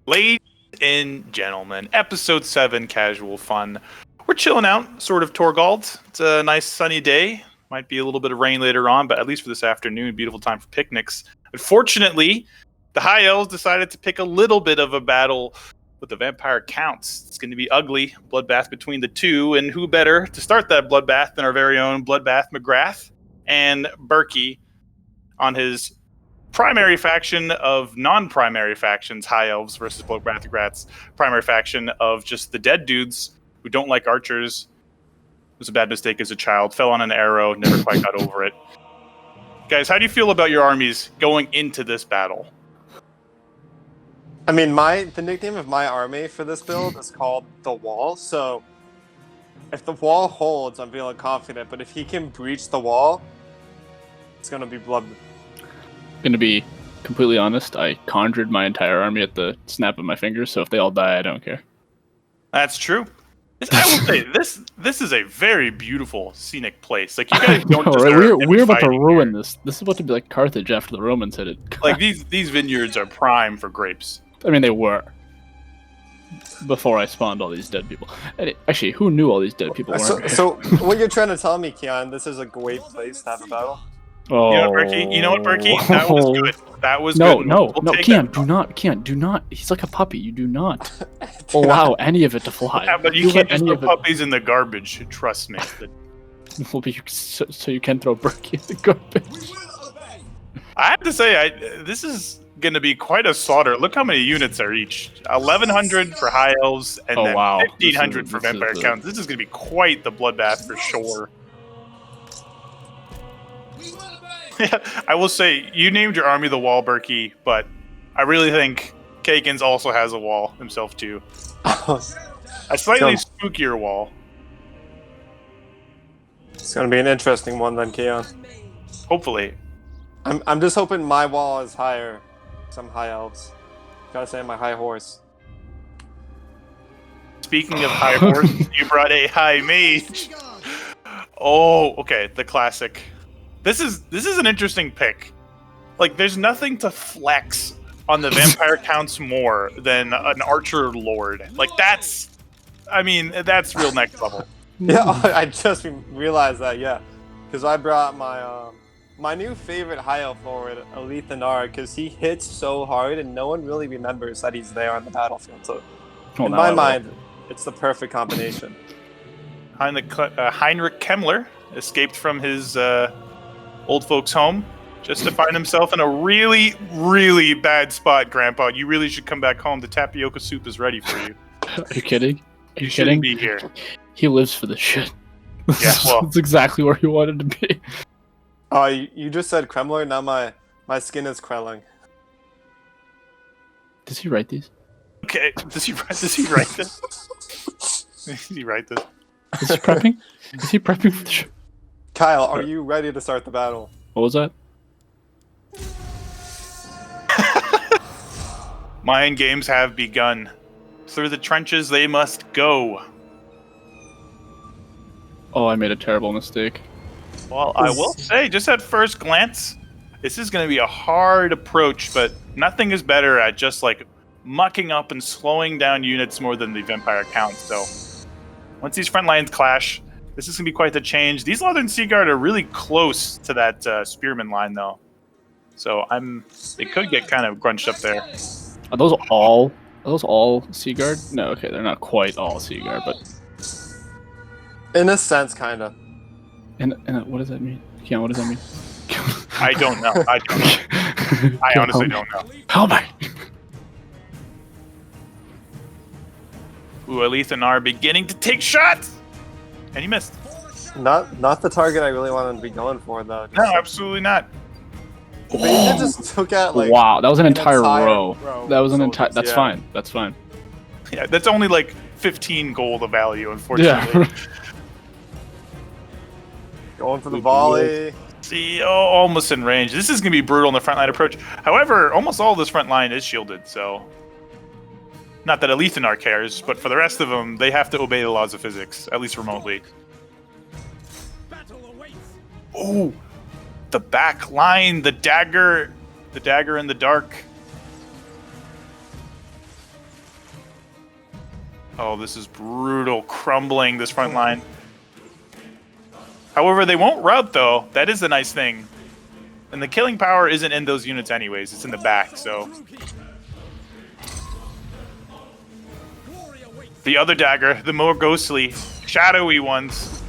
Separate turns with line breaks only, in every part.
Ladies and gentlemen, episode 7, casual fun. We're chilling out, sort of Torgald. It's a nice sunny day. Might be a little bit of rain later on, but at least for this afternoon, beautiful time for picnics. Unfortunately, the High Elves decided to pick a little bit of a battle with the vampire counts. It's going to be ugly, bloodbath between the two, and who better to start that bloodbath than our very own Bloodbath McGrath and Burke on his primary faction of non-primary factions, High Elves versus Bloodbath McGrath's primary faction of just the dead dudes who don't like archers. It was a bad mistake as a child, fell on an arrow, never quite got over it. Guys, how do you feel about your armies going into this battle?
I mean, the nickname of my army for this build is called the Wall, so if the wall holds, I'm feeling confident, but if he can breach the wall, it's going to be blood.
Going to be completely honest, I conjured my entire army at the snap of my fingers, so if they all die, I don't care.
That's true. I will say, this is a very beautiful, scenic place. Like, you guys don't deserve
we're about to ruin here. This is about to be like Carthage after the Romans hit it.
Like, these vineyards are prime for grapes.
I mean, they were. Before I spawned all these dead people. Actually, who knew all these dead people were?
So what you're trying to tell me, Keon, this is a great place to have a battle?
Oh. You know what, Berkey? That was good. That was good.
No, Keon, do not. He's like a puppy. You do not allow any of it to fly.
Yeah, but you can't just throw puppies in the garbage. Trust me.
So you can throw Berkey in the garbage.
I have to say, this is going to be quite a slaughter. Look how many units are each. 1,100 for High Elves and then 1,500 for Vampire Counts. This is going to be quite the bloodbath for sure. Yeah, I will say, you named your army the Wall, Berkey, but I really think Kakens also has a wall himself too. A slightly spookier wall.
It's going to be an interesting one then, Keon.
Hopefully.
I'm just hoping my wall is higher. Some High Elves. Gotta say, my high horse.
Speaking of high horse, you brought a high mage. Oh, okay, the classic. This is an interesting pick. Like, there's nothing to flex on the vampire counts more than an archer lord. Like, that's real next level.
Yeah, I just realized that. Yeah, because I brought my new favorite High Elf forward, Alethanar, because he hits so hard and no one really remembers that he's there on the battlefield. So, in my mind, it's the perfect combination.
Heinrich Kemler escaped from his old folks' home just to find himself in a really, really bad spot, Grandpa. You really should come back home. The tapioca soup is ready for you.
Are you kidding?
You shouldn't be here.
He lives for this shit.
Yeah, well,
that's exactly where he wanted to be.
Oh, you just said Kremler, now my skin is Krelling.
Does he write these?
Okay, does he write this? Does he write this?
Is he prepping? Is he prepping for the show?
Kyle, are you ready to start the battle?
What was that?
Mind games have begun. Through the trenches they must go.
Oh, I made a terrible mistake.
Well, I will say, just at first glance, this is going to be a hard approach, but nothing is better at just, like, mucking up and slowing down units more than the Vampire Count. So, once these front lines clash, this is going to be quite the change. These Leathern Seaguard are really close to that Spearman line, though. So, they could get kind of grunched up there.
Are those all Seaguard? No, okay, they're not quite all Seaguard, but...
In a sense, kind of.
And what does that mean? Keon, what does that mean?
I don't know. I honestly don't know.
Help me!
Ooh, Alethanar beginning to take shots! And he missed.
Not the target I really wanted to be going for, though.
No, absolutely not.
But you just took out, like...
Wow, that was an entire row. That was an entire...
That's
fine. That's fine.
Yeah, that's only like 15 gold of value, unfortunately.
Yeah.
Going for the volley.
See, almost in range. This is going to be brutal in the front line approach. However, almost all of this front line is shielded, so... Not that Alethanar cares, but for the rest of them, they have to obey the laws of physics, at least remotely. Oh! The back line, the dagger in the dark. Oh, this is brutal. Crumbling this front line. However, they won't rout, though. That is the nice thing. And the killing power isn't in those units anyways. It's in the back, so... The other dagger, the more ghostly, shadowy ones.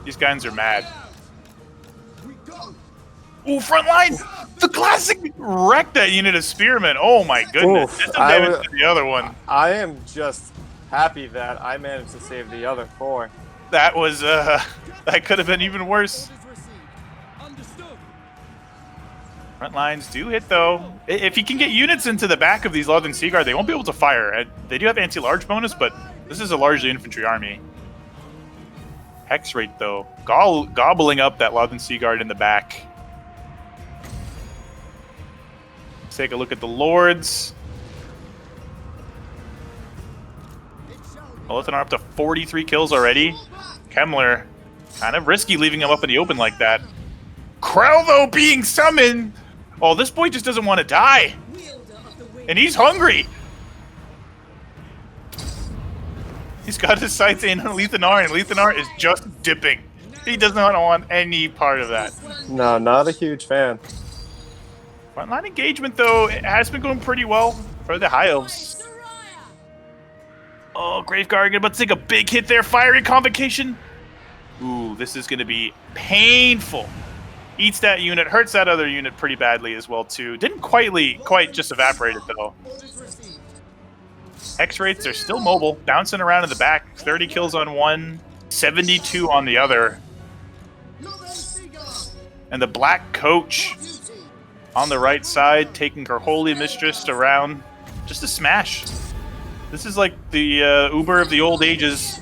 These guys are mad. Ooh, front line! The classic wrecked that unit of spearmen. Oh my goodness.
Oof,
Did some damage to the other one.
I am just happy that I managed to save the other 4.
That was, that could have been even worse. Front lines do hit, though. If you can get units into the back of these Lothern Sea Guard, they won't be able to fire. They do have anti-large bonus, but this is a largely infantry army. Hex rate, though. Gobbling up that Lothern Sea Guard in the back. Let's take a look at the Lords. Lothar are up to 43 kills already. Kemler, kind of risky leaving him up in the open like that. Krell, though, being summoned. Oh, this boy just doesn't want to die. And he's hungry. He's got his sights in on Lethanar, and Lethanar is just dipping. He does not want any part of that.
No, not a huge fan.
Frontline engagement, though, it has been going pretty well for the High Elves. Oh, Graveguard about to take a big hit there. Fiery Convocation. Ooh, this is going to be painful. Eats that unit, hurts that other unit pretty badly as well, too. Didn't quite just evaporate it, though. Hex rates are still mobile, bouncing around in the back. 30 kills on one, 72 on the other. And the Black Coach on the right side, taking her Holy Mistress around. Just a smash. This is like the Uber of the old ages.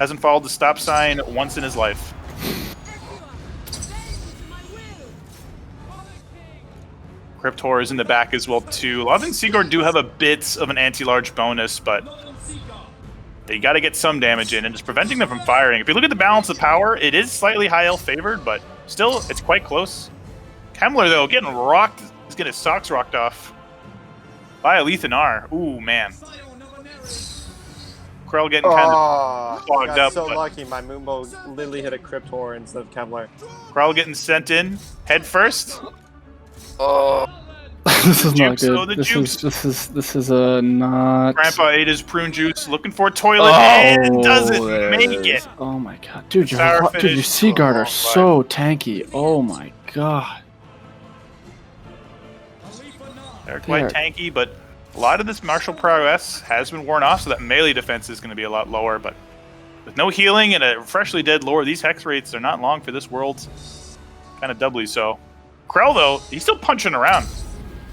Hasn't followed the stop sign once in his life. Crypt Horror is in the back as well, too. Lothern Seagard do have a bit of an anti-large bonus, but they got to get some damage in, and just preventing them from firing. If you look at the balance of power, it is slightly High Elf favored, but still, it's quite close. Kemler, though, getting rocked. He's getting his socks rocked off by a Lethanar. Ooh, man. Krell getting kind of clogged up.
So lucky, my Moonbow literally hit a Crypt Horror instead of Kemler.
Krell getting sent in, head first.
Oh.
This is not
Juice, oh,
good.
the juice.
This is not.
Grandpa ate his prune juice, looking for a toilet, and doesn't
there
make
it
it.
is. Oh my god, dude, your
finish.
Seaguard are so tanky. Oh my god.
They're quite tanky, but a lot of this martial prowess has been worn off, so that melee defense is going to be a lot lower. But with no healing and a freshly dead lord, these hex rates are not long for this world. Kind of doubly so. Krell, though, he's still punching around.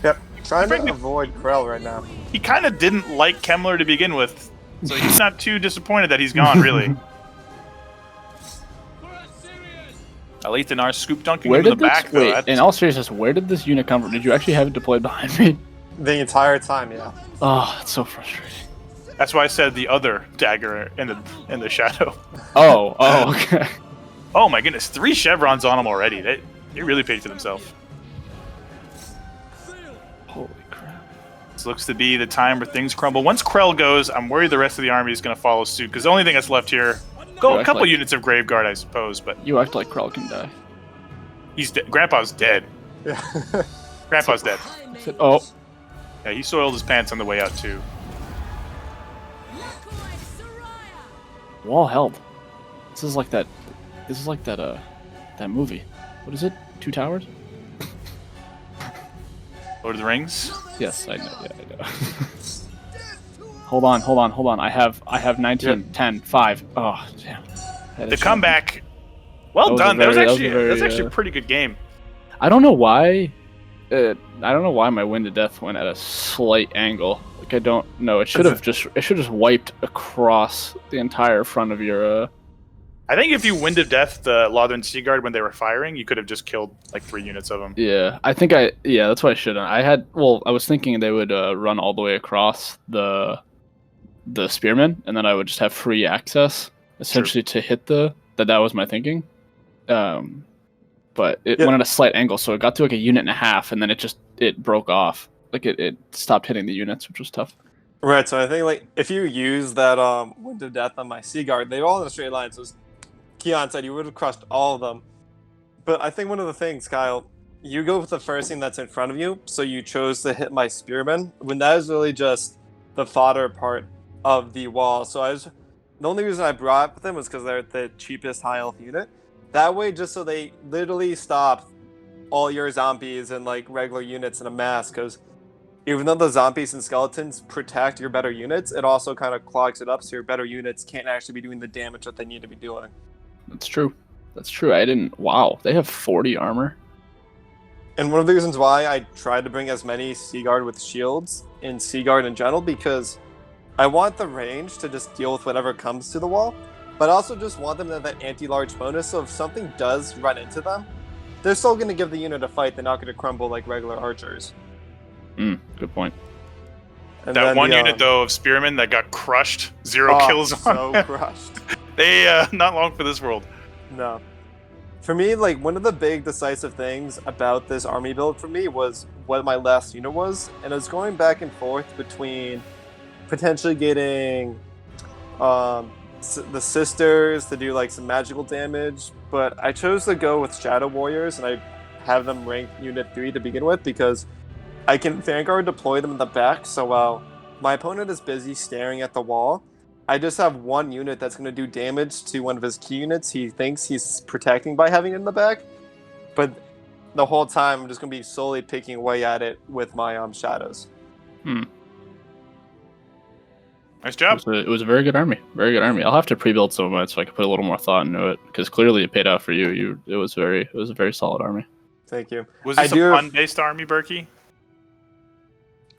Yep, trying to avoid Krell right now.
He kind of didn't like Kemler to begin with, so he's not too disappointed that he's gone, really. Lethanar scoop dunking him in the back, though.
Wait, in all seriousness, where did this unit come from? Did you actually have it deployed behind me?
The entire time, yeah.
Oh, it's so frustrating.
That's why I said the other dagger in the shadow.
Oh, okay.
Oh my goodness, 3 chevrons on him already. They really paid for themselves.
Holy crap.
This looks to be the time where things crumble. Once Krell goes, I'm worried the rest of the army is going to follow suit, because the only thing that's left here, a couple units of Graveguard, I suppose, but...
You act like Krell can die.
He's Grandpa's dead.
Yeah.
Grandpa's dead.
Oh.
Yeah, he soiled his pants on the way out, too.
Wall held. This is like that movie. What is it? Two Towers?
Lord of the Rings?
Yes, I know. Yeah, I know. Hold on. I have 19, 10, 5. Oh, damn.
The comeback. Well done. That was actually a pretty good game.
I don't know why. I don't know why my Wind of Death went at a slight angle. Like, I don't know. It should have just wiped across the entire front of your.
I think if you Wind of Death the Lothern Seaguard when they were firing, you could have just killed like 3 units of them.
Yeah, that's what I should have. I was thinking they would run all the way across the spearmen, and then I would just have free access essentially to hit that was my thinking. But it went at a slight angle, so it got to like a unit and a half, and then it broke off. Like it stopped hitting the units, which was tough.
Right, so I think like if you use that Wind of Death on my Sea Guard, they're all in a straight line. So as Keon said, you would have crushed all of them. But I think one of the things, Kyle, you go with the first thing that's in front of you. So you chose to hit my Spearman when that is really just the fodder part of the wall. So the only reason I brought them was because they're the cheapest high elf unit. That way, just so they literally stop all your zombies and like regular units in a mass, because even though the zombies and skeletons protect your better units, it also kind of clogs it up so your better units can't actually be doing the damage that they need to be doing.
That's true. That's true. I didn't. Wow, they have 40 armor.
And one of the reasons why I tried to bring as many Seaguard with shields in Seaguard in general, because I want the range to just deal with whatever comes to the wall, but I also just want them to have that anti-large bonus, so if something does run into them, they're still going to give the unit a fight. They're not going to crumble like regular archers.
Good point.
And
That
then
one unit, though, of Spearmen that got crushed, 0 kills on.
So crushed.
They, not long for this world.
No. For me, like, one of the big decisive things about this army build for me was what my last unit was, and it was going back and forth between potentially getting the sisters to do, like, some magical damage, but I chose to go with Shadow Warriors, and I have them ranked Unit 3 to begin with, because I can Vanguard deploy them in the back, so while my opponent is busy staring at the wall, I just have one unit that's going to do damage to one of his key units he thinks he's protecting by having it in the back. But the whole time, I'm just going to be slowly picking away at it with my shadows.
Nice job.
It was a very good army. Very good army. I'll have to pre-build some of it so I can put a little more thought into it, because clearly it paid out for you. It was a very solid army.
Thank you.
Was this a pun-based army, Berkey?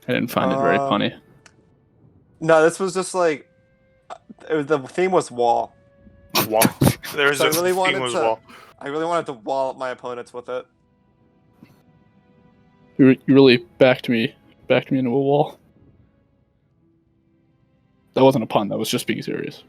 I didn't find it very punny.
No, this was just like the theme was wall.
Wall. There's
So
a theme was wall.
I really wanted to wall up my opponents with it.
You really backed me into a wall. That wasn't a pun. That was just being serious.